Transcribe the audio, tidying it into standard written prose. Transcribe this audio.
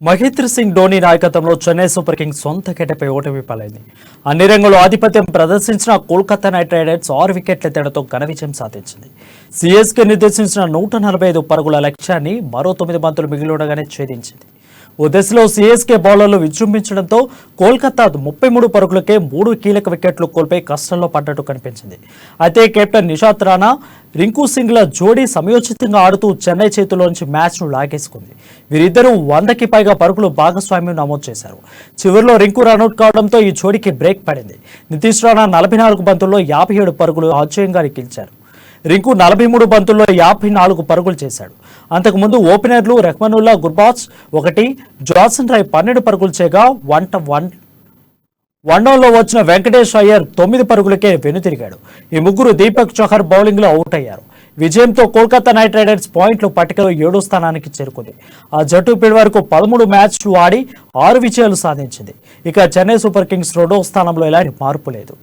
మహేంద్ర సింగ్ ధోని నాయకత్వంలో Chennai super Kings సొంత గడ్డపై ఓటమి పాలైంది. అన్ని రంగంలో ఆధిపత్యం ప్రదర్శించిన కోల్కతా నైట్ రైడర్స్ 6 వికెట్ల తేడాతో ఘన విజయం సాధించింది. సిఎస్కే నిర్దేశించిన 145 పరుగుల లక్ష్యాన్ని మరో 9 బంతులు మిగిలిండగానే ఛేదించింది. ఓ దశలో సిఎస్కే బౌలర్లు విజృంభించడంతో కోల్కతా 33 పరుగులకే 3 కీలక వికెట్లు కోల్పోయి కష్టంలో పడ్డట్టు కనిపించింది. అయితే కెప్టెన్ నిషాద్ రాణా, రింకు సింగ్ల జోడీ సమయోచితంగా ఆడుతూ చెన్నై చేతిలోంచి మ్యాచ్ను లాగేసుకుంది. వీరిద్దరూ 100కి పైగా పరుగులు భాగస్వామ్యం నమోదు చేశారు. చివరిలో రింకు రనౌట్ కావడంతో ఈ జోడీకి బ్రేక్ పడింది. నితీష్ రాణా 44 బంతుల్లో 57 పరుగులు అజేయంగా గెలిచారు. రింకు 43 బంతుల్లో 54 పరుగులు చేశాడు. అంతకుముందు ఓపెనర్లు రెహ్మనుల్లా గుర్బాజ్ 1, జాన్సన్ రాయ్ 12 పరుగులు చేయగా వన్డౌన్లో వచ్చిన వెంకటేష్ అయ్యర్ 9 పరుగులకే వెనుతిరిగాడు. ఈ ముగ్గురు దీపక్ చహర్ బౌలింగ్లో అవుట్ అయ్యారు. విజయంతో కోల్కతా నైట్ రైడర్స్ పాయింట్ల పట్టికలో 7వ స్థానానికి చేరుకుంది. ఆ జట్టు ఇప్పటి వరకు 13 మ్యాచ్లు ఆడి 6 విజయాలు సాధించింది. ఇక చెన్నై సూపర్ కింగ్స్ 2వ స్థానంలో ఎలాంటి మార్పు లేదు.